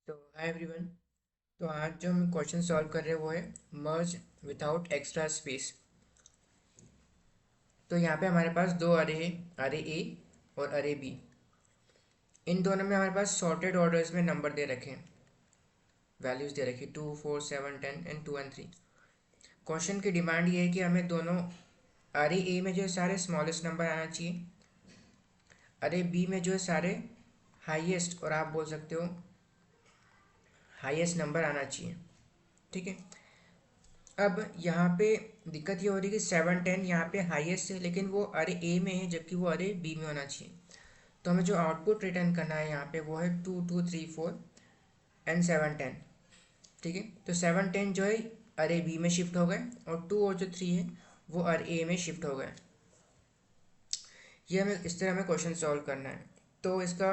तो hi everyone. तो आज जो हम क्वेश्चन सॉल्व कर रहे हैं वो है मर्ज विदाउट एक्स्ट्रा स्पेस। तो यहाँ पे हमारे पास दो अरे है, अरे ए और अरे बी। इन दोनों में हमारे पास सॉर्टेड ऑर्डर्स में नंबर दे रखे हैं, वैल्यूज दे रखी 2 4 7 10 एंड 2 एंड 3। क्वेश्चन की डिमांड ये है कि हमें दोनों अरे ए में जो है सारे स्मॉलेस्ट नंबर आना चाहिए, अरे बी में जो है सारे हाईएस्ट और आप बोल सकते हो हाईएस्ट नंबर आना चाहिए। ठीक है। अब यहाँ पे दिक्कत ये हो रही है कि 7 10 यहाँ पे हाईएस्ट है, लेकिन वो अरे ए में है जबकि वो अरे बी में होना चाहिए। तो हमें जो आउटपुट रिटर्न करना है यहाँ पे वो है 2 2 3 4 एंड 7 10। ठीक है। तो 7 10 जो है अरे बी में शिफ्ट हो गए और 2 और जो 3 है वो अरे ए में शिफ्ट हो गए। ये हमें इस तरह हमें क्वेश्चन सॉल्व करना है। तो इसका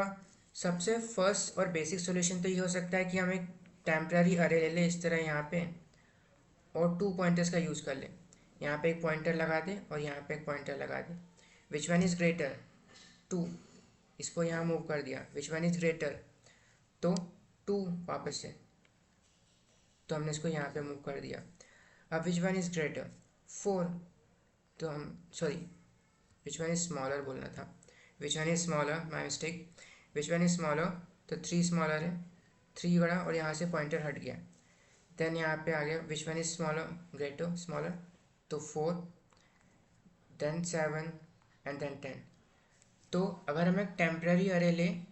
सबसे फर्स्ट और बेसिक सोल्यूशन तो ये हो सकता है कि हम एक टेम्पररी अरे ले लें इस तरह यहाँ पे और 2 पॉइंटर्स का यूज़ कर लें। यहाँ पे एक पॉइंटर लगा दें और यहाँ पे एक पॉइंटर लगा दें। Which one is greater? 2। इसको यहाँ मूव कर दिया। Which one is greater? तो 2 वापस से, तो हमने इसको यहाँ पे मूव कर दिया। अब विच वन इज़ ग्रेटर? 4। तो हम sorry, which one is smaller बोलना था। Which one is smaller, my mistake. Which one is smaller? तो 3 स्मॉलर है, 3 बड़ा और यहाँ से पॉइंटर हट गया। देन यहाँ पे आ गया which one is smaller, greater smaller, तो 4, देन 7 एंड देन 10। तो अगर हम एक टेम्पररी अरे लें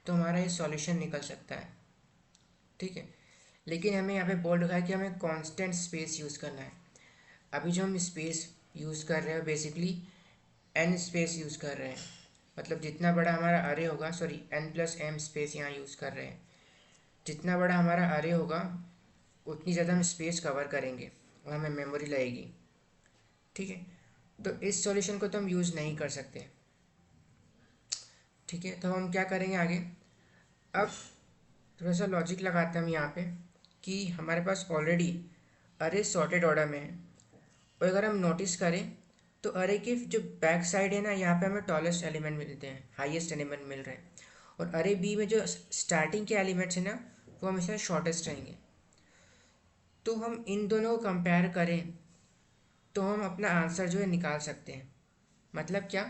तो हमारा ये सॉल्यूशन निकल सकता है। ठीक है। लेकिन हमें यहाँ पे बोल रखा है कि हमें कांस्टेंट स्पेस यूज़ करना है। अभी जो हम स्पेस यूज़ कर रहे हैं बेसिकली एन स्पेस यूज़ कर रहे हैं। मतलब जितना बड़ा हमारा अरे होगा, सॉरी n+m स्पेस यहाँ यूज़ कर रहे हैं। जितना बड़ा हमारा अरे होगा उतनी ज़्यादा हम स्पेस कवर करेंगे और हमें मेमोरी लगेगी। ठीक है। तो इस सॉल्यूशन को तो हम यूज़ नहीं कर सकते। ठीक है। तो हम क्या करेंगे आगे? अब थोड़ा सा लॉजिक लगाते हैं हम यहाँ पे कि हमारे पास ऑलरेडी अरे सॉर्टेड ऑर्डर में है। और अगर हम नोटिस करें तो अरे की जो बैक साइड है ना, यहाँ पे हमें टॉलेस्ट एलिमेंट मिलते हैं, हाईएस्ट एलिमेंट मिल रहे हैं। और अरे बी में जो स्टार्टिंग के एलिमेंट्स हैं ना, वो हमेशा शॉर्टेस्ट रहेंगे। तो हम इन दोनों को कंपेयर करें तो हम अपना आंसर जो है निकाल सकते हैं। मतलब क्या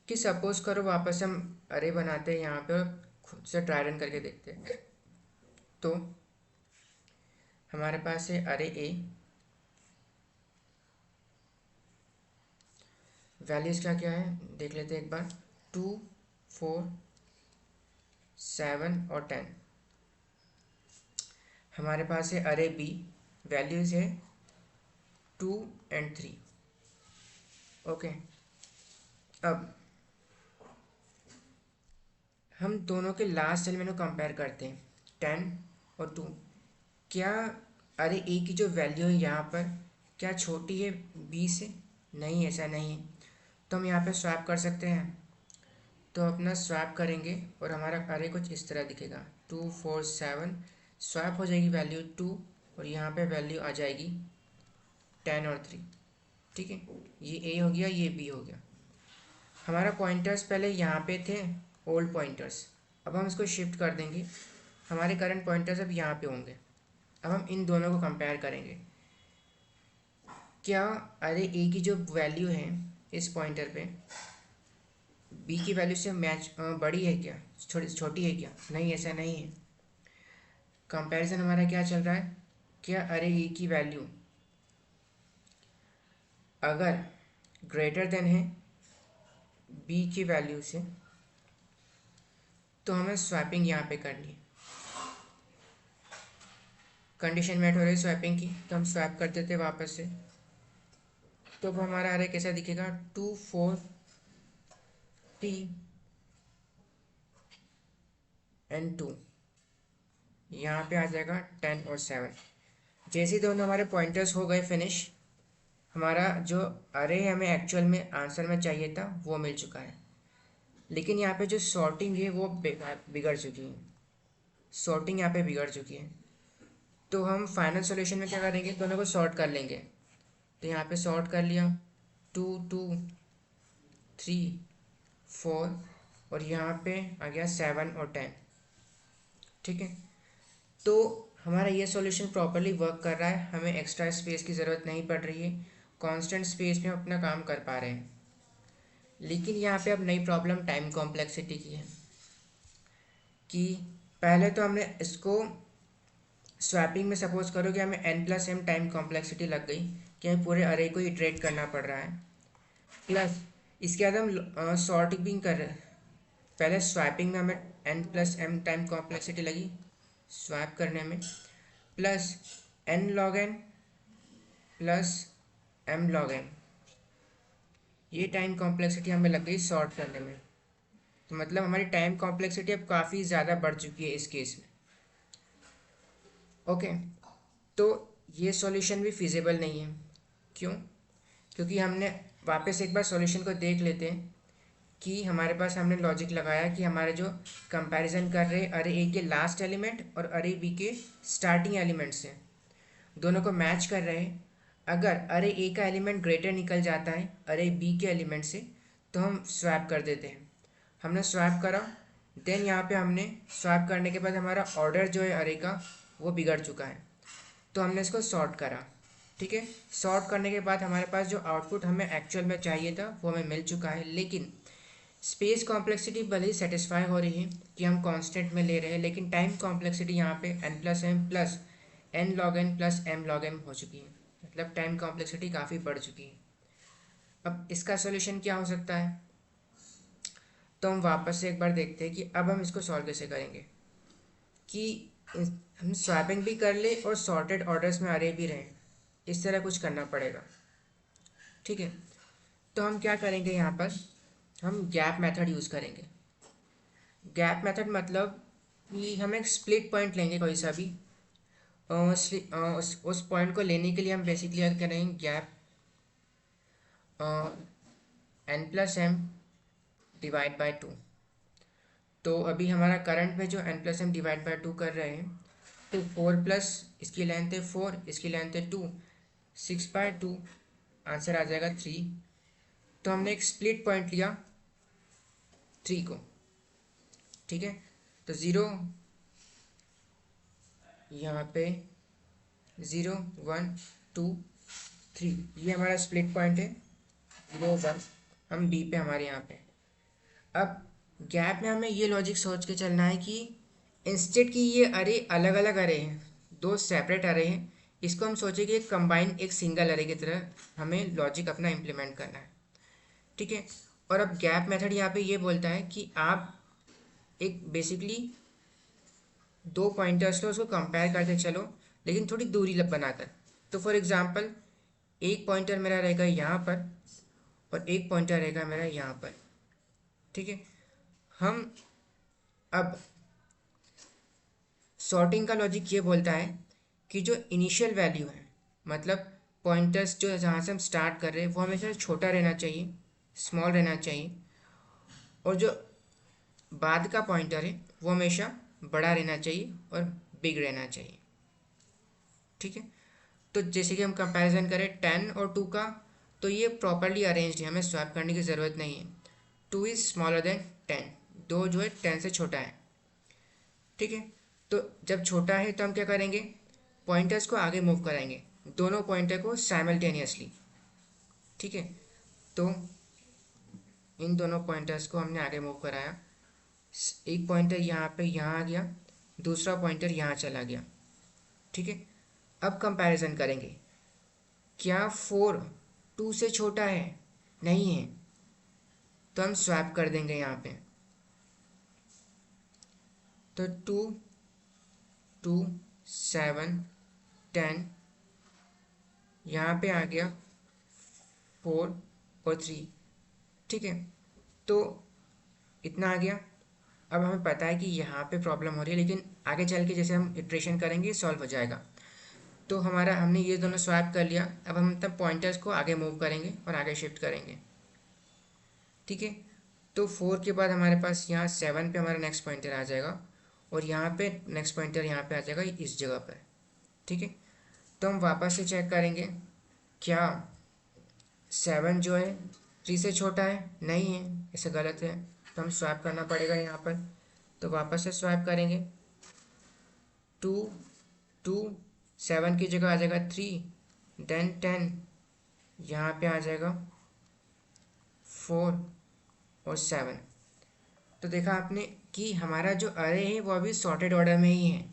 कि सपोज करो वापस हम अरे बनाते हैं यहाँ पे और खुद से ट्राई रन करके देखते हैं। तो हमारे पास है अरे ए, वैल्यूज़ क्या क्या है देख लेते हैं एक बार। 2 4 7 और 10। हमारे पास है अरे बी, वैल्यूज़ है 2 एंड 3। ओके। अब हम दोनों के लास्ट एलिमेंट को कंपेयर करते हैं, 10 और 2। क्या अरे ए की जो वैल्यू है यहाँ पर क्या छोटी है बी से? नहीं, ऐसा नहीं है। तो हम यहाँ पे स्वैप कर सकते हैं। तो अपना स्वैप करेंगे और हमारा अरे कुछ इस तरह दिखेगा, 2 4 7। स्वैप हो जाएगी वैल्यू 2 और यहाँ पे वैल्यू आ जाएगी 10 और 3। ठीक है। ये ए हो गया, ये बी हो गया। हमारा पॉइंटर्स पहले यहाँ पे थे, ओल्ड पॉइंटर्स। अब हम इसको शिफ्ट कर देंगे, हमारे करंट पॉइंटर्स अब यहाँ पे होंगे। अब हम इन दोनों को कंपेयर करेंगे। क्या अरे ए की जो वैल्यू है इस पॉइंटर पे बी की वैल्यू से मैच बड़ी है क्या, छोटी है क्या? नहीं, ऐसा नहीं है। कंपैरिजन हमारा क्या चल रहा है? क्या अरे ए की वैल्यू अगर ग्रेटर देन है बी की वैल्यू से तो हमें स्वैपिंग यहाँ पे करनी है। कंडीशन मेट हो रही है स्वैपिंग की, तो हम स्वैप कर देते वापस से। तो अब हमारा अरे कैसा दिखेगा? 2 4 3 एंड 2। यहाँ पे आ जाएगा 10 और 7। जैसे ही दोनों हमारे पॉइंटर्स हो गए फिनिश, हमारा जो अरे हमें एक्चुअल में आंसर में चाहिए था वो मिल चुका है। लेकिन यहाँ पे जो सॉर्टिंग है वो बिगड़ चुकी है। सॉर्टिंग यहाँ पे बिगड़ चुकी है। तो हम फाइनल सॉल्यूशन में क्या करेंगे? दोनों को सॉर्ट कर लेंगे। तो यहाँ पे सॉर्ट कर लिया, 2 2 3 4 और यहाँ पे आ गया 7 और 10। ठीक है, तो हमारा ये सॉल्यूशन प्रॉपरली वर्क कर रहा है, हमें एक्स्ट्रा स्पेस की ज़रूरत नहीं पड़ रही है, कांस्टेंट स्पेस में हम अपना काम कर पा रहे हैं। लेकिन यहाँ पे अब नई प्रॉब्लम टाइम कॉम्प्लेक्सिटी की है कि पहले तो हमने इसको स्वैपिंग में सपोज करो कि हमें n+m टाइम कॉम्प्लेक्सिटी लग गई कि हमें पूरे अरे को इटरेट करना पड़ रहा है, प्लस इसके बाद हम सॉर्टिंग भी कर रहे हैं। पहले स्वैपिंग में हमें n+m टाइम कॉम्प्लेक्सिटी लगी स्वैप करने में, plus n log n plus m log n, ये टाइम कॉम्प्लेक्सिटी हमें लग गई सॉर्ट करने में। तो मतलब हमारी टाइम कॉम्प्लेक्सिटी अब काफ़ी ज़्यादा बढ़ चुकी है इस केस में। ओके, तो ये सॉल्यूशन भी फिजिबल नहीं है। क्यों? क्योंकि हमने वापस एक बार सॉल्यूशन को देख लेते हैं कि हमारे पास हमने लॉजिक लगाया कि हमारे जो कंपैरिजन कर रहे अरे ए के लास्ट एलिमेंट और अरे बी के स्टार्टिंग एलिमेंट से, दोनों को मैच कर रहे हैं। अगर अरे ए का एलिमेंट ग्रेटर निकल जाता है अरे बी के एलिमेंट से तो हम स्वैप कर देते हैं। हमने स्वैप करा, देन यहाँ पे हमने स्वैप करने के बाद हमारा ऑर्डर जो है अरे का वो बिगड़ चुका है, तो हमने इसको सॉर्ट करा। ठीक है, सॉर्ट करने के बाद हमारे पास जो आउटपुट हमें एक्चुअल में चाहिए था वो हमें मिल चुका है। लेकिन स्पेस कॉम्प्लेक्सिटी भले ही सेटिस्फाई हो रही है कि हम कांस्टेंट में ले रहे हैं, लेकिन टाइम कॉम्प्लेक्सिटी यहाँ पे n+m plus n log n plus m log m हो चुकी है, मतलब टाइम कॉम्प्लेक्सिटी काफ़ी बढ़ चुकी है। अब इसका सोल्यूशन क्या हो सकता है? तो हम वापस से एक बार देखते हैं कि अब हम इसको सॉल्व कैसे करेंगे कि हम स्वैपिंग भी कर ले और सॉर्टेड ऑर्डर्स में अरे भी रहें, इस तरह कुछ करना पड़ेगा। ठीक है, तो हम क्या करेंगे, यहाँ पर हम गैप मेथड यूज़ करेंगे। गैप मेथड मतलब कि हम एक स्प्लिट पॉइंट लेंगे कोई सा भी, उस पॉइंट को लेने के लिए हम बेसिकली क्या करेंगे, गैप n+m डिवाइड बाय 2। तो अभी हमारा करंट में जो n+m डिवाइड बाय 2 कर रहे हैं, तो 4 प्लस इसकी लेंथ है 4, इसकी लेंथ है 2, 6/2 आंसर आ जाएगा 3। तो हमने एक स्प्लिट पॉइंट लिया 3 को। ठीक है, तो 0 यहाँ पे 0 1 2 3 ये हमारा स्प्लिट पॉइंट है, 0 1 हम बी पे हमारे यहाँ पे। अब गैप में हमें ये लॉजिक सोच के चलना है कि इंस्टेड की ये अरे अलग अलग अरे हैं, दो सेपरेट अरे हैं, इसको हम सोचें कि एक कंबाइन एक सिंगल अरे की तरह हमें लॉजिक अपना इम्प्लीमेंट करना है। ठीक है, और अब गैप मेथड यहाँ पे ये बोलता है कि आप एक बेसिकली दो पॉइंटर्स लो, उसको कंपेयर करते चलो लेकिन थोड़ी दूरी बनाकर। तो फॉर एग्जांपल एक पॉइंटर मेरा रहेगा यहाँ पर और एक पॉइंटर रहेगा मेरा यहाँ पर। ठीक है, हम अब सॉर्टिंग का लॉजिक ये बोलता है कि जो इनिशियल वैल्यू है, मतलब पॉइंटर्स जो जहाँ से हम स्टार्ट कर रहे हैं वो हमेशा छोटा रहना चाहिए, स्मॉल रहना चाहिए, और जो बाद का पॉइंटर है वो हमेशा बड़ा रहना चाहिए और बिग रहना चाहिए। ठीक है, तो जैसे कि हम कंपैरिजन करें 10 और 2 का, तो ये प्रॉपरली अरेंज्ड है, हमें स्वैप करने की ज़रूरत नहीं है। 2 इज़ स्मॉलर देन 10, 2 जो है 10 से छोटा है। ठीक है, तो जब छोटा है तो हम क्या करेंगे, पॉइंटर्स को आगे मूव कराएंगे, दोनों पॉइंटर को साइमल्टेनियसली। ठीक है, तो इन दोनों पॉइंटर्स को हमने आगे मूव कराया, एक पॉइंटर यहाँ पे यहाँ आ गया, दूसरा पॉइंटर यहाँ चला गया। ठीक है, अब कंपैरिजन करेंगे, क्या 4 2 से छोटा है? नहीं है, तो हम स्वैप कर देंगे यहाँ पे। तो 2 2 7 10 यहाँ पे आ गया 4 और 3। ठीक है, तो इतना आ गया। अब हमें पता है कि यहाँ पे प्रॉब्लम हो रही है, लेकिन आगे चल के जैसे हम इटरेशन करेंगे सॉल्व हो जाएगा। तो हमारा हमने ये दोनों स्वैप कर लिया, अब हम तब पॉइंटर्स को आगे मूव करेंगे और आगे शिफ्ट करेंगे। ठीक है, तो 4 के बाद हमारे पास यहाँ 7 पे हमारा नेक्स्ट पॉइंटर आ जाएगा और यहाँ पे नेक्स्ट पॉइंटर यहाँ पे आ जाएगा इस जगह पर। ठीक है, तो हम वापस से चेक करेंगे, क्या 7 जो है 3 से छोटा है? नहीं है, इसे गलत है, तो हम स्वैप करना पड़ेगा यहाँ पर। तो वापस से स्वैप करेंगे, टू टू, 7 की जगह आ जाएगा 3, देन 10, यहाँ पे आ जाएगा 4 और 7। तो देखा आपने कि हमारा जो अरे है वो अभी सॉर्टेड ऑर्डर में ही है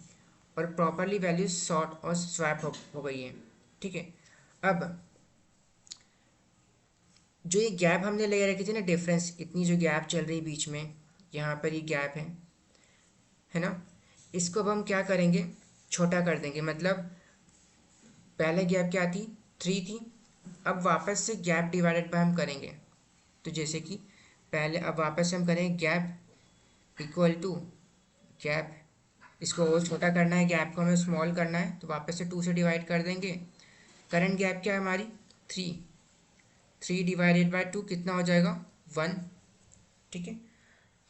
और प्रॉपरली वैल्यूज सॉर्ट और स्वैप हो गई है। ठीक है, अब जो ये गैप हमने ले रखी थी ना, डिफरेंस, इतनी जो गैप चल रही बीच में, यहाँ पर ये गैप है ना, इसको अब हम क्या करेंगे, छोटा कर देंगे। मतलब पहले गैप क्या थी, 3 थी, अब वापस से गैप डिवाइडेड बाय हम करेंगे। तो जैसे कि पहले, अब वापस से हम करेंगे गैप इक्वल टू गैप, इसको और छोटा करना है, गैप को हमें स्मॉल करना है, तो वापस से 2 से डिवाइड कर देंगे। करंट गैप क्या है हमारी, 3, 3 डिवाइडेड बाय 2 कितना हो जाएगा, 1। ठीक है,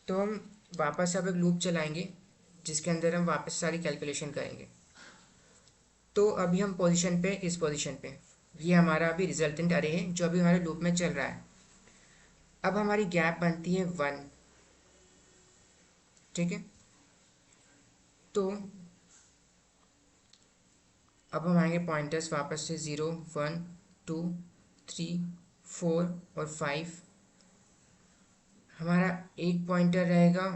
तो हम वापस अब एक लूप चलाएंगे जिसके अंदर हम वापस सारी कैलकुलेशन करेंगे। तो अभी हम पोजीशन पे, इस पोजीशन पे, ये हमारा अभी रिजल्टेंट अरे है जो अभी हमारे लूप में चल रहा है। अब हमारी गैप बनती है 1। ठीक है, तो अब हम आएंगे पॉइंटर्स वापस से 0 1 2 3 4 और 5। हमारा एक पॉइंटर रहेगा,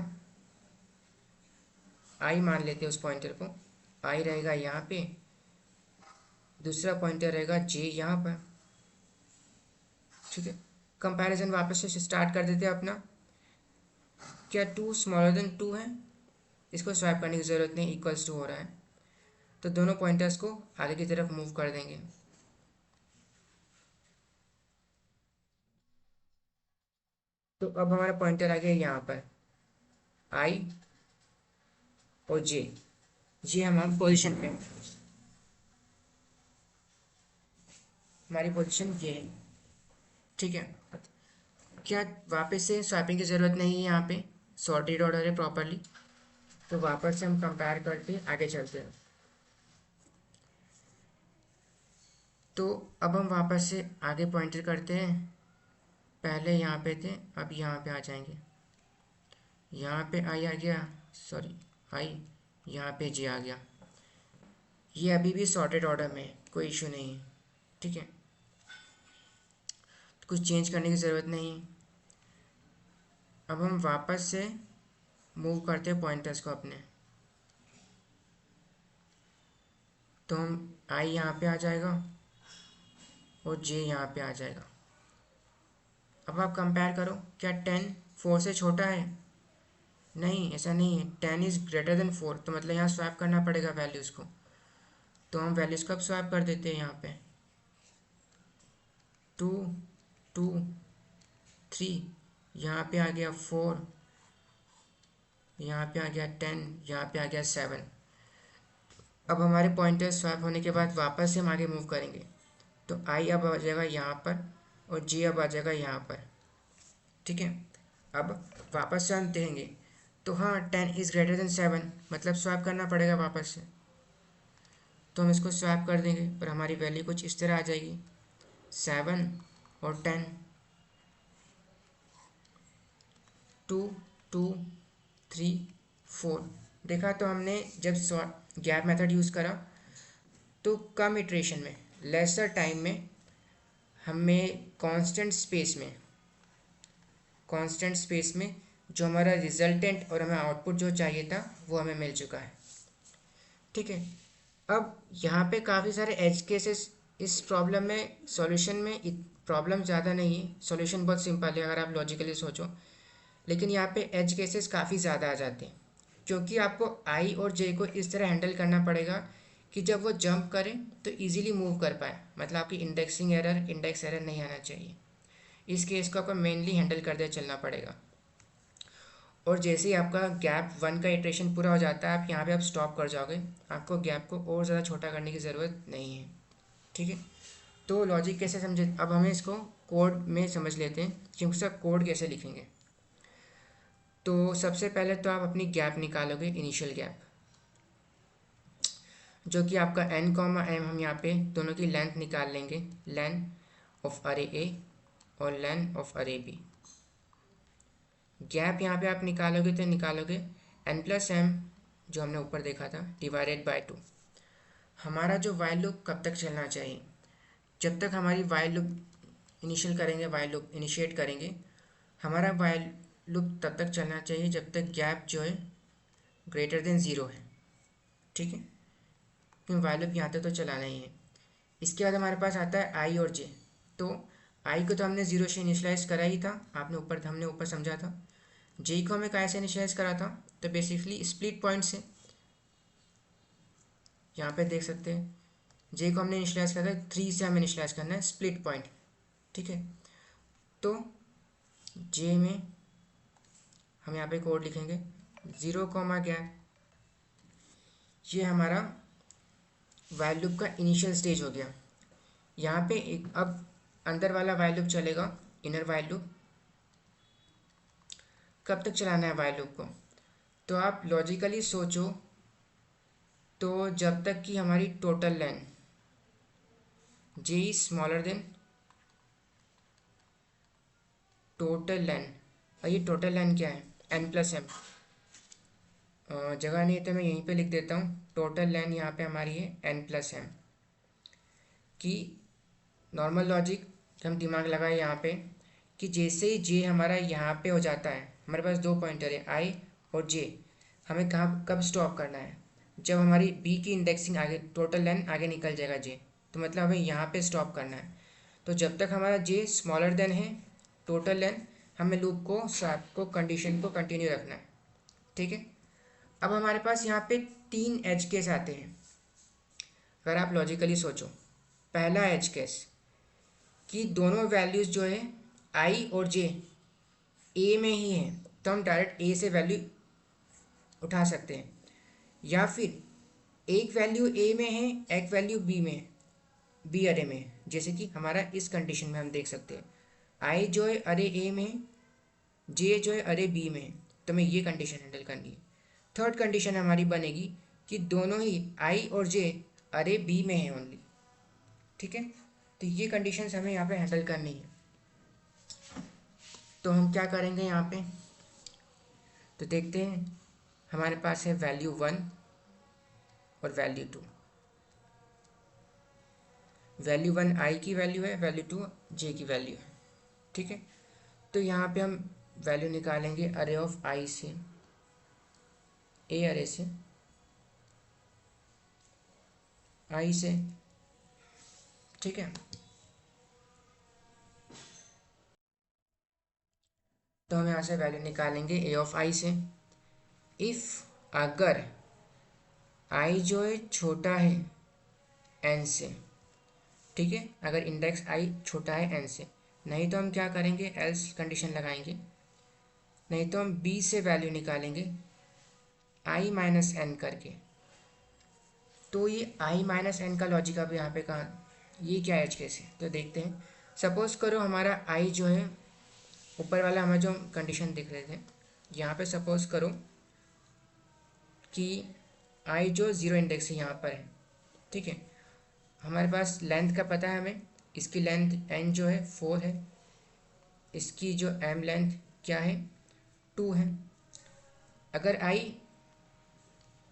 आई मान लेते हैं उस पॉइंटर को, आई रहेगा यहाँ पे, दूसरा पॉइंटर रहेगा जे यहाँ पर। ठीक है, कंपैरिजन वापस से स्टार्ट कर देते हैं अपना। क्या 2 स्मॉलर देन 2 है, इसको स्वैप करने की ज़रूरत नहीं, इक्वल्स टू हो रहा है, तो दोनों पॉइंटर्स को आगे की तरफ मूव कर देंगे। तो अब हमारा पॉइंटर आ गया यहाँ पर, आई और जे, ये हमारी पोजीशन पे, हमारी पोजीशन ये है। ठीक है, क्या वापस से स्वैपिंग की ज़रूरत नहीं है, यहाँ पे सॉर्टेड ऑर्डर है प्रॉपरली, तो वापस से हम कंपेयर करके आगे चलते हैं। तो अब हम वापस से आगे पॉइंटर करते हैं, पहले यहाँ पे थे, अब यहाँ पे आ जाएंगे, यहाँ पे आई आ गया, सॉरी आई, यहाँ पे जे आ गया। ये अभी भी सॉर्टेड ऑर्डर में है, कोई इशू नहीं है। ठीक है, कुछ चेंज करने की ज़रूरत नहीं है। अब हम वापस से मूव करते हैं पॉइंटर्स को अपने, तो हम आई यहाँ पे आ जाएगा और जे यहाँ पे आ जाएगा। अब आप कंपेयर करो, क्या 10 4 से छोटा है, नहीं ऐसा नहीं है, 10 इज़ ग्रेटर देन 4, तो मतलब यहाँ स्वैप करना पड़ेगा वैल्यूज़ को, तो हम वैल्यूज़ को अब स्वैप कर देते हैं। यहाँ पे 2 2 3, यहाँ पे आ गया 4, यहाँ पे आ गया 10, यहाँ पे आ गया 7। अब हमारे पॉइंटर स्वैप होने के बाद वापस से हम आगे मूव करेंगे, तो आई अब आ जाएगा यहाँ पर और जे अब आ जाएगा यहाँ पर। ठीक है, अब वापस से हम देखेंगे, तो हाँ 10 इज़ ग्रेटर देन 7, मतलब स्वैप करना पड़ेगा वापस से, तो हम इसको स्वैप कर देंगे और हमारी वैल्यू कुछ इस तरह आ जाएगी, 7 और 10, 2 2 3 4। देखा, तो हमने जब गैप मेथड यूज़ करा तो कम इटरेशन में, लेसर टाइम में, हमें कांस्टेंट स्पेस में जो हमारा रिजल्टेंट और हमें आउटपुट जो चाहिए था वो हमें मिल चुका है। ठीक है, अब यहाँ पे काफ़ी सारे एज केसेस, इस प्रॉब्लम में सॉल्यूशन में प्रॉब्लम ज़्यादा नहीं है, सॉल्यूशन बहुत सिंपल है अगर आप लॉजिकली सोचो, लेकिन यहाँ पे एज केसेस काफ़ी ज़्यादा आ जाते हैं, क्योंकि आपको आई और जे को इस तरह हैंडल करना पड़ेगा कि जब वो जंप करें तो इजीली मूव कर पाए, मतलब आपकी इंडेक्स एरर नहीं आना चाहिए। इस केस को आपको मेनली हैंडल करते चलना पड़ेगा। और जैसे ही आपका गैप 1 का इटरेशन पूरा हो जाता है, आप यहाँ पे आप स्टॉप कर जाओगे, आपको गैप को और ज़्यादा छोटा करने की ज़रूरत नहीं है। ठीक है, तो लॉजिक कैसे समझे, अब हमें इसको कोड में समझ लेते हैं कि उसका कोड कैसे लिखेंगे। तो सबसे पहले तो आप अपनी गैप निकालोगे, इनिशियल गैप, जो कि आपका n कॉमा m, हम यहाँ पे दोनों की लेंथ निकाल लेंगे, लेन ऑफ अरे ए और लेन ऑफ अरे बी। गैप यहाँ पे आप निकालोगे तो निकालोगे n प्लस एम जो हमने ऊपर देखा था डिवाइडेड बाय 2। हमारा जो वाइल लूप कब तक चलना चाहिए? जब तक हमारी वाइल लूप इनिशियल करेंगे, वाइल लूप इनिशिएट करेंगे, हमारा वाइल लूप तब तक चलना चाहिए जब तक गैप जो है ग्रेटर देन ज़ीरो है। ठीक है, क्योंकि वाइल लूप यहाँ तक तो चलाना ही है। इसके बाद हमारे पास आता है आई और जे। तो आई को तो हमने ज़ीरो से इनिशलाइज करा ही था, हमने ऊपर समझा था। जे को हमें कहाँ से इनिशलाइज करा था? तो बेसिकली स्प्लिट पॉइंट से। यहाँ पे देख सकते हैं जे को हमने इनिशलाइज करा था 3 से, हमें इनिशलाइज करना है स्प्लिट पॉइंट। ठीक है, तो जे में हम यहाँ पे कोड लिखेंगे 0 कॉमा गैप। ये हमारा वाइल लूप का इनिशियल स्टेज हो गया। यहाँ पे एक अब अंदर वाला वाइल लूप चलेगा, इनर वाइल लूप। कब तक चलाना है वाइल लूप को? तो आप लॉजिकली सोचो, तो जब तक कि हमारी total length J is smaller than total length, और ये टोटल लेंथ क्या है? n plus M. जगह नहीं है तो मैं यहीं पे लिख देता हूँ, टोटल लेंथ यहाँ पे हमारी है n प्लस एम। कि नॉर्मल लॉजिक हम दिमाग लगाए यहाँ पे कि जैसे ही जे हमारा यहाँ पे हो जाता है, हमारे पास दो पॉइंटर है आई और जे, हमें कहाँ कब स्टॉप करना है? जब हमारी बी की इंडेक्सिंग आगे, टोटल लेंथ आगे निकल जाएगा जे, तो मतलब हमें यहाँ पे स्टॉप करना है। तो जब तक हमारा जे स्मॉलर देन है टोटल लेंथ, हमें लूप को साथ को कंडीशन को कंटिन्यू रखना है। ठीक है, अब हमारे पास यहाँ पे 3 एज केस आते हैं। अगर आप लॉजिकली सोचो, पहला एज केस कि दोनों वैल्यूज़ जो है आई और जे ए में ही है, तो हम डायरेक्ट ए से वैल्यू उठा सकते हैं। या फिर एक वैल्यू ए में है, एक वैल्यू बी में, बी अरे में है। जैसे कि हमारा इस कंडीशन में हम देख सकते हैं आई जो है अरे ए में, जे जो है अरे बी में, तो हमें ये कंडीशन हैंडल करनी है। थर्ड कंडीशन हमारी बनेगी कि दोनों ही आई और जे अरे बी में है ओनली। ठीक है, तो ये कंडीशंस हमें यहाँ पे हैंडल करनी है। तो हम क्या करेंगे यहाँ पे, तो देखते हैं। हमारे पास है वैल्यू 1 और वैल्यू 2। वैल्यू 1 आई की वैल्यू है, वैल्यू 2 जे की वैल्यू है। ठीक है, तो यहाँ पे हम वैल्यू निकालेंगे अरे ऑफ आई से, ए अरे से, आई से। ठीक है, तो हम यहाँ से वैल्यू निकालेंगे ए ऑफ आई से। इफ़ अगर आई जो है छोटा है एन से, ठीक है, अगर इंडेक्स आई छोटा है एन से, नहीं तो हम क्या करेंगे, एल्स कंडीशन लगाएंगे। नहीं तो हम बी से वैल्यू निकालेंगे आई माइनस एन करके। तो ये आई माइनस एन का लॉजिक अब यहाँ पे कहाँ, ये क्या एज केस है? तो देखते हैं। सपोज करो हमारा आई जो है, ऊपर वाला हमें जो कंडीशन दिख रहे थे, यहाँ पे सपोज करो कि आई जो ज़ीरो इंडेक्स है यहाँ पर है। ठीक है, हमारे पास लेंथ का पता है हमें, इसकी लेंथ एन जो है 4 है, इसकी जो एम लेंथ क्या है 2 है। अगर आई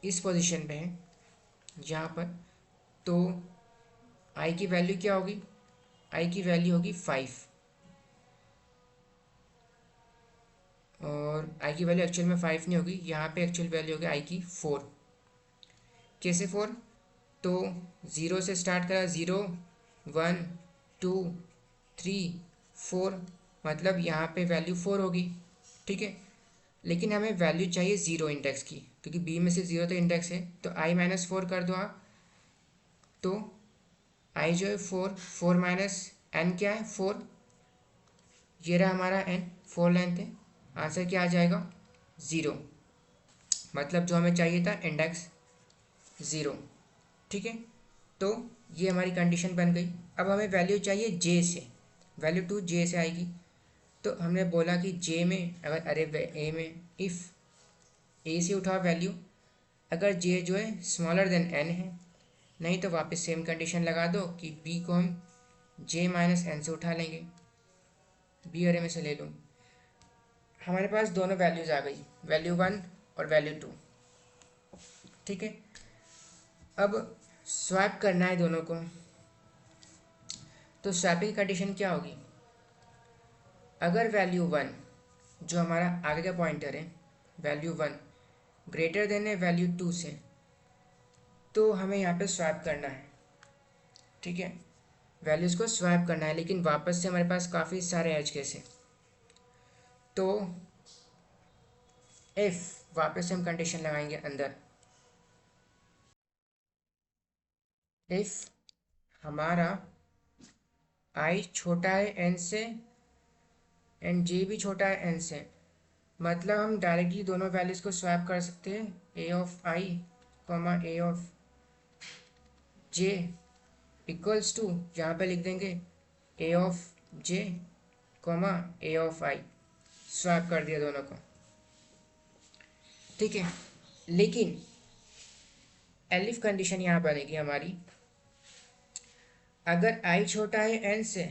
इस पोजीशन पे है यहाँ पर, तो आई की वैल्यू क्या होगी? आई की वैल्यू होगी 5, और आई की वैल्यू एक्चुअल में 5 नहीं होगी, यहाँ पे एक्चुअल वैल्यू होगी आई की 4। कैसे 4? तो 0 से स्टार्ट करा, 0 1 2 3 4, मतलब यहाँ पे वैल्यू 4 होगी। ठीक है, लेकिन हमें वैल्यू चाहिए ज़ीरो इंडेक्स की, क्योंकि बी में से ज़ीरो तो इंडेक्स है, तो आई माइनस 4 कर दो आप। तो आई जो है 4, 4 माइनस एन क्या है 4, ये रहा हमारा एन, 4 लेंथ है। आंसर क्या आ जाएगा? 0, मतलब जो हमें चाहिए था इंडेक्स 0। ठीक है, तो ये हमारी कंडीशन बन गई। अब हमें वैल्यू चाहिए जे से, वैल्यू 2 जे से आएगी। तो हमने बोला कि जे में अगर अरे ए में इफ़ ए से उठाओ वैल्यू, अगर जे जो है स्मॉलर देन एन है, नहीं तो वापस सेम कंडीशन लगा दो कि बी को हम जे माइनस एन से उठा लेंगे, बी अरे में से ले लो। हमारे पास दोनों वैल्यूज़ आ गई, वैल्यू 1 और वैल्यू 2। ठीक है, अब स्वैप करना है दोनों को। तो स्वैपिंग कंडीशन क्या होगी, अगर वैल्यू वन, जो हमारा आगे का पॉइंटर है, वैल्यू वन ग्रेटर देन है वैल्यू टू से, तो हमें यहाँ पे स्वैप करना है। ठीक है, वैल्यूज़ को स्वैप करना है, लेकिन वापस से हमारे पास काफ़ी सारे एज केस हैं। तो इफ़ वापस से हम कंडीशन लगाएंगे अंदर, इफ़ हमारा आई छोटा है एन से एंड जे भी छोटा है एन से, मतलब हम डायरेक्टली दोनों वैल्यूज़ को स्वैप कर सकते हैं, A of I comma A of J equals to, यहाँ पे लिख देंगे A of J comma A of I, swap कर दिया दोनों को। ठीक है, लेकिन एलिफ कंडीशन यहाँ बनेगी हमारी, अगर आई छोटा है एन से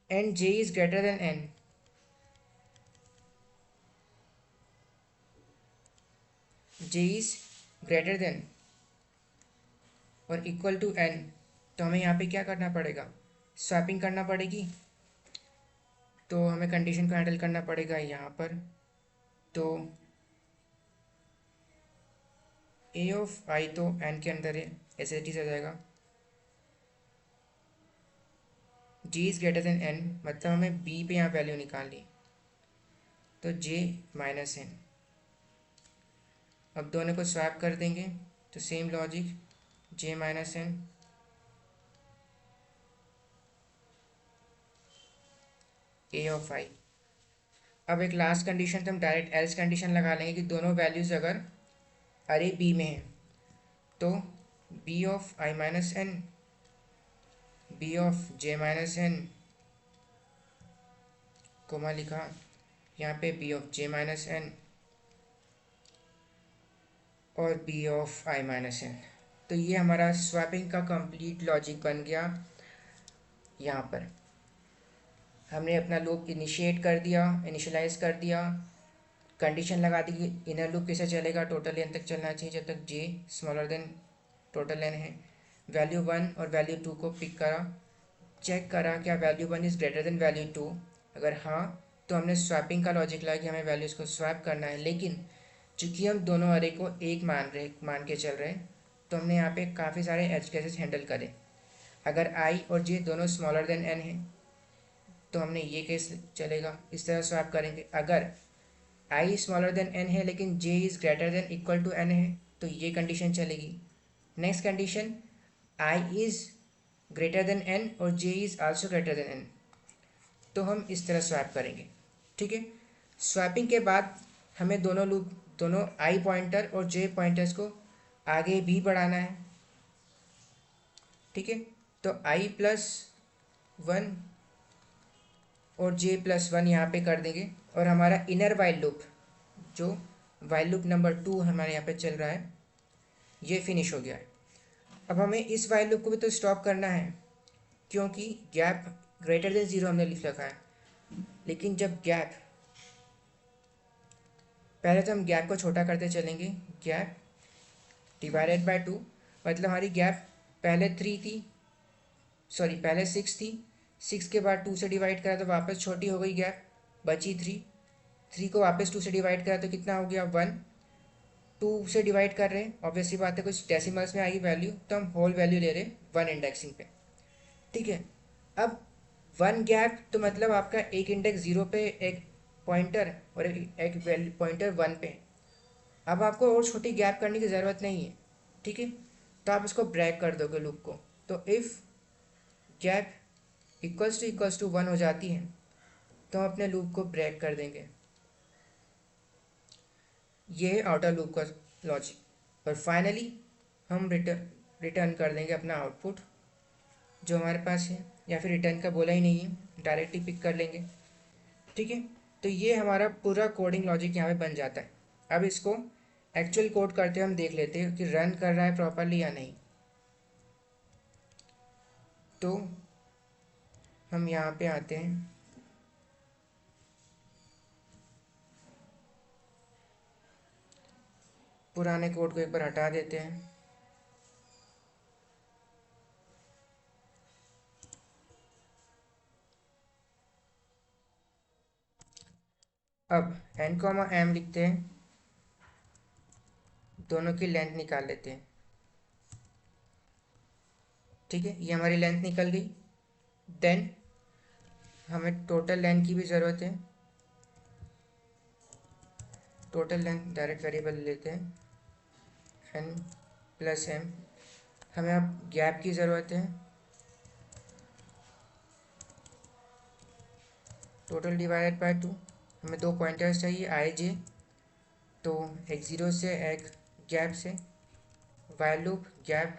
and J is greater than N, J is greater than और इक्वल टू एन, तो हमें यहाँ पे क्या करना पड़ेगा, स्वैपिंग करना पड़ेगी। तो हमें कंडीशन को हैंडल करना पड़ेगा यहाँ पर। तो ए ऑफ आई तो एन के अंदर है, ऐसे इट इज आ जाएगा, जी इज़ ग्रेटर देन एन, मतलब हमें बी पे यहाँ वैल्यू निकालनी, तो जे माइनस एन। अब दोनों को स्वैप कर देंगे, तो same logic, J minus N A of I. अब एक लास्ट कंडीशन, तो हम डायरेक्ट एल्स कंडीशन लगा लेंगे कि दोनों वैल्यूज़ अगर अरे बी में है, तो B of I minus N, B of J minus N, comma लिखा यहाँ पे B of J minus N और B of I minus N. तो ये हमारा स्वैपिंग का कंप्लीट लॉजिक बन गया। यहाँ पर हमने अपना लूप इनिशिएट कर दिया, इनिशियलाइज कर दिया, कंडीशन लगा दी कि इनर लूप कैसे चलेगा, टोटल एन तक चलना चाहिए जब तक J smaller than total N है। वैल्यू वन और वैल्यू टू को पिक करा, चेक करा क्या value one is greater than value two, अगर हाँ तो हमने स्वैपिंग का लॉजिक लगा कि हमें वैल्यूज़ को स्वैप करना है। लेकिन चूंकि हम दोनों अरे को एक मान के चल रहे हैं, तो हमने यहाँ पे काफ़ी सारे एज केसेस हैंडल करे। अगर आई और जे दोनों स्मॉलर देन एन है, तो हमने ये केस चलेगा, इस तरह स्वैप करेंगे। अगर आई स्मॉलर देन एन है लेकिन J is greater than equal to N है, तो ये कंडीशन चलेगी। Next condition, I is greater than N और J is also greater than N, तो हम इस तरह स्वैप करेंगे। ठीक है, स्वैपिंग के बाद हमें दोनों आई पॉइंटर और जे पॉइंटर्स को आगे भी बढ़ाना है। ठीक है, तो आई प्लस वन और जे प्लस वन यहाँ पे कर देंगे, और हमारा इनर वाइल लूप, जो वाइल लूप नंबर टू हमारे यहाँ पे चल रहा है, ये फिनिश हो गया है। अब हमें इस वाइल लूप को भी तो स्टॉप करना है, क्योंकि गैप ग्रेटर देन ज़ीरो हमने लिख रखा है। लेकिन जब गैप, पहले तो हम गैप को छोटा करते चलेंगे, गैप डिवाइडेड बाय टू, मतलब हमारी गैप पहले थ्री थी, सॉरी पहले सिक्स थी, सिक्स के बाद टू से डिवाइड करा तो वापस छोटी हो गई गैप, बची थ्री, थ्री को वापस टू से डिवाइड करा तो कितना हो गया वन, टू से डिवाइड कर रहे हैं, ऑब्वियसली बात है कुछ डेसिमल्स में आएगी वैल्यू, तो हम होल वैल्यू ले रहे हैं वन इंडेक्सिंग पे। ठीक है, अब वन गैप तो मतलब आपका एक इंडेक्स ज़ीरो पे, एक पॉइंटर और एक पॉइंटर वन पे। अब आपको और छोटी गैप करने की ज़रूरत नहीं है। ठीक है, तो आप इसको ब्रेक कर दोगे लूप को, तो if gap equals to one हो जाती है, तो हम अपने लूप को ब्रेक कर देंगे। ये है आउटर लूप का लॉजिक। और फाइनली हम रिटर्न कर देंगे अपना आउटपुट जो हमारे पास है, या फिर रिटर्न का बोला ही नहीं है, डायरेक्टली पिक कर लेंगे। ठीक है, तो ये हमारा पूरा कोडिंग लॉजिक यहाँ पे बन जाता है। अब इसको एक्चुअल कोड करते हुए हम देख लेते हैं कि रन कर रहा है प्रॉपरली या नहीं। तो हम यहाँ पे आते हैं, पुराने कोड को एक बार हटा देते हैं। अब n कॉमा m लिखते हैं, दोनों की लेंथ निकाल लेते हैं। ठीक है, ये हमारी लेंथ निकल गई। देन हमें टोटल लेंथ की भी ज़रूरत है। टोटल लेंथ डायरेक्ट वेरिएबल लेते हैं, n प्लस m। हमें अब गैप की ज़रूरत है, टोटल डिवाइडेड बाय 2। हमें दो पॉइंटर्स चाहिए आई जे, तो एक ज़ीरो से एक गैप से। While loop gap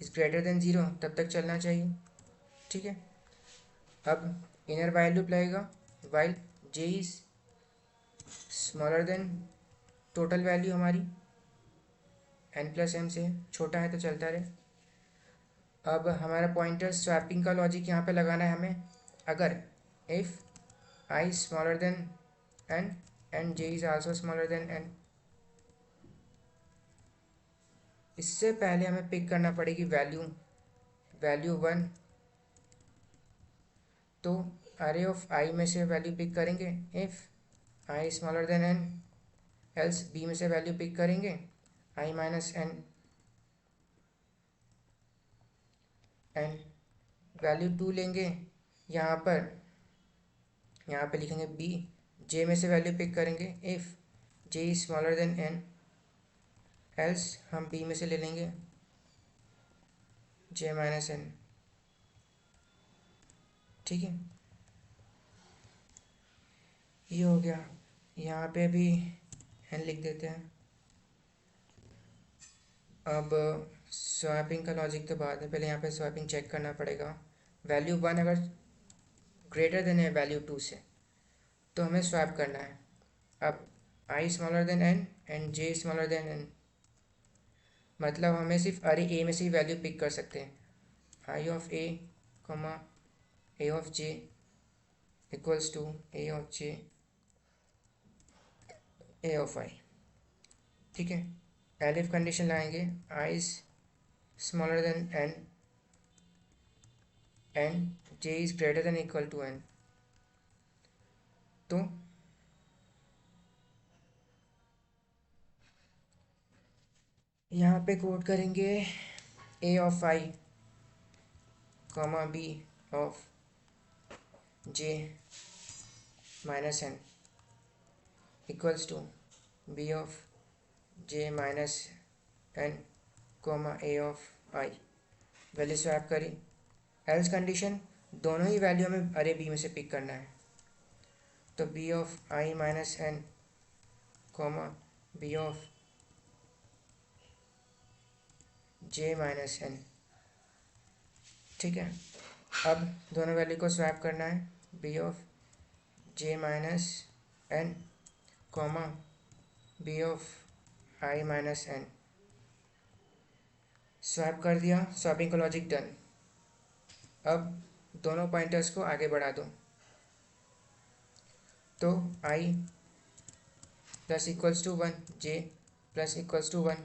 is greater than zero तब तक चलना चाहिए। ठीक है, अब इनर वाइल लूप लगेगा, while J is smaller than total value हमारी n प्लस m से छोटा है तो चलता रहे। अब हमारा पॉइंटर स्वैपिंग का लॉजिक यहाँ पे लगाना है हमें। अगर if I smaller than n and j is also smaller than n, इससे पहले हमें पिक करना पड़ेगी वैल्यू 1। तो अरे ऑफ i में से वैल्यू पिक करेंगे if i smaller than n, else b में से वैल्यू पिक करेंगे i minus n, and value 2 लेंगे। यहाँ पर लिखेंगे b, j में से वैल्यू पिक करेंगे if j is smaller than n, else हम b में से ले लेंगे j माइनस n। ठीक है, ये हो गया। यहाँ पे भी n लिख देते हैं। अब स्वैपिंग का लॉजिक तो बाद में, पहले यहाँ पे स्वैपिंग चेक करना पड़ेगा। वैल्यू 1 अगर ग्रेटर देन है वैल्यू 2 से तो हमें स्वैप करना है। अब i smaller than n and j smaller than n, मतलब हमें सिर्फ अरे a में से ही वैल्यू पिक कर सकते हैं। i of a comma a of j equals to a of j a of i। ठीक है, एलिफ कंडीशन लाएंगे, i is smaller than n and j is greater than equal to n। तो यहाँ पे code करेंगे a of i comma b of j minus n equals to b of j minus n comma a of i। Value swap करी, else condition दोनों ही value हमें अरे b में से पिक करना है। तो b of i minus n comma b of j minus n। ठीक है, अब दोनों वैल्यू को स्वैप करना है, b of j minus n comma b of i minus n। Swap कर दिया, स्वैपिंग का लॉजिक डन। अब दोनों पॉइंटर्स को आगे बढ़ा दो, तो i plus equals to 1, j plus equals to 1,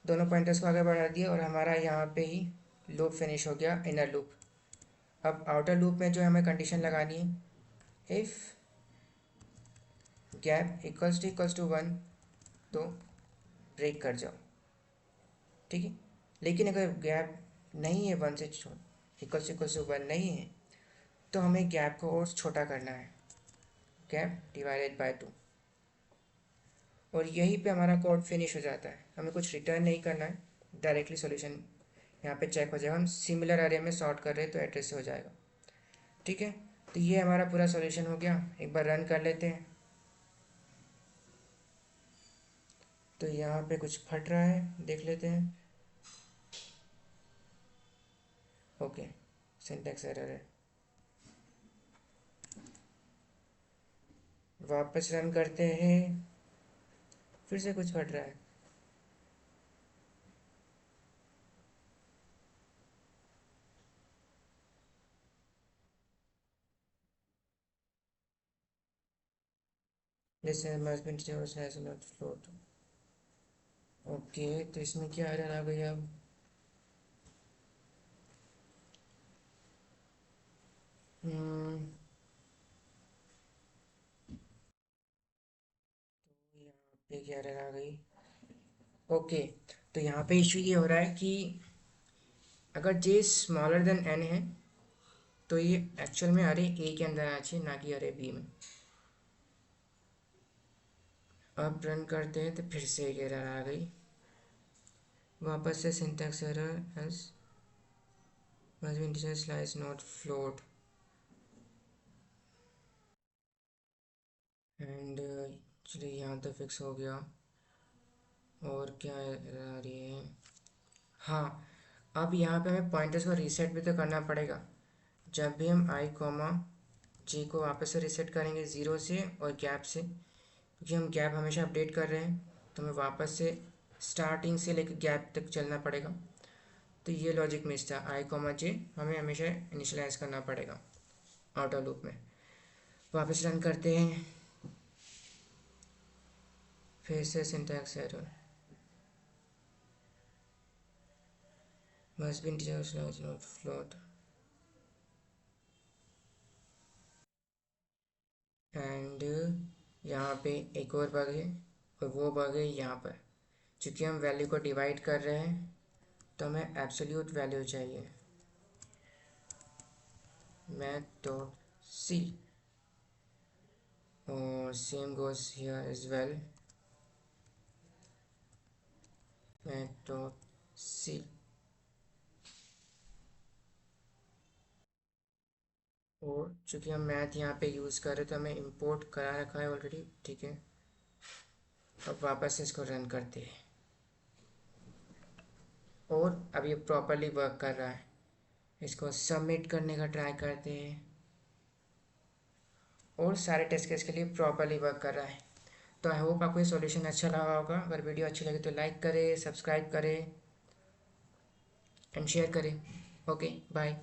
दोनों पॉइंटर्स को आगे बढ़ा दिया और हमारा यहाँ पे ही लूप फिनिश हो गया, इनर लूप। अब आउटर लूप में जो हमें कंडीशन लगानी है, इफ़ गैप इक्वल्स टू 1 तो ब्रेक कर जाओ। ठीक है, लेकिन अगर गैप नहीं है 1 से इक्वल्स टू 1 नहीं है तो हमें गैप को और छोटा करना है, गैप डिवाइडेड बाय 2, और यहीं पे हमारा कोड फिनिश हो जाता है। हमें कुछ रिटर्न नहीं करना है, डायरेक्टली सॉल्यूशन यहाँ पे चेक हो जाएगा। हम सिमिलर अरे में सॉर्ट कर रहे हैं तो एड्रेस से हो जाएगा। ठीक है, तो ये हमारा पूरा सॉल्यूशन हो गया। एक बार रन कर लेते हैं। तो यहाँ पे कुछ फट रहा है, देख लेते हैं। ओके, सिंटैक्स एरर है। वापस रन करते हैं, फिर से कुछ फट रहा है। This must be integer has not float. Okay, तो इसमें क्या एरर आ गई अब? हम्म, यहाँ पे क्या एरर आ गई? ओके, तो यहाँ पे इशू ये हो रहा है कि अगर जे स्मॉलर देन एन है तो ये एक्चुअल में अरे ए के अंदर आना चाहिए, ना कि अरे बी में। अब रन करते हैं तो फिर से एक एरर आ गई, वापस से syntax error S must be integer slice not float. And चलिए यहाँ तो फिक्स हो गया। और क्या एरर आ रही है? हाँ, अब यहाँ पे हमें पॉइंटर्स को रीसेट भी तो करना पड़ेगा। जब भी हम आई कॉमा जी को वापस से रीसेट करेंगे ज़ीरो से और गैप से, क्योंकि हम गैप हमेशा अपडेट कर रहे हैं, तो हमें वापस से स्टार्टिंग से लेकर गैप तक चलना पड़ेगा। तो ये लॉजिक मिस था, आई कॉमा जे हमें हमेशा इनिशियलाइज करना पड़ेगा आउटर लूप में। वापस रन करते हैं, फिर से syntax error must be integer slash not float. And यहाँ पे एक और बग है, और वो बग है यहाँ पर। चूँकि हम वैल्यू को डिवाइड कर रहे हैं तो हमें एब्सोल्यूट वैल्यू चाहिए। मैथ डॉट सी, और same goes here as well, math dot C. और चूँकि हम मैथ यहाँ पे यूज़ कर रहे हैं तो हमें इंपोर्ट करा रखा है ऑलरेडी, ठीक है। अब वापस से इसको रन करते हैं, और अब ये प्रॉपरली वर्क कर रहा है। इसको सबमिट करने का ट्राई करते हैं, और सारे टेस्ट केस के लिए प्रॉपरली वर्क कर रहा है। तो आई होप आपको ये सॉल्यूशन अच्छा लगा होगा। अगर वीडियो अच्छी लगे तो लाइक करें, सब्सक्राइब करें एंड शेयर करें। Okay, bye.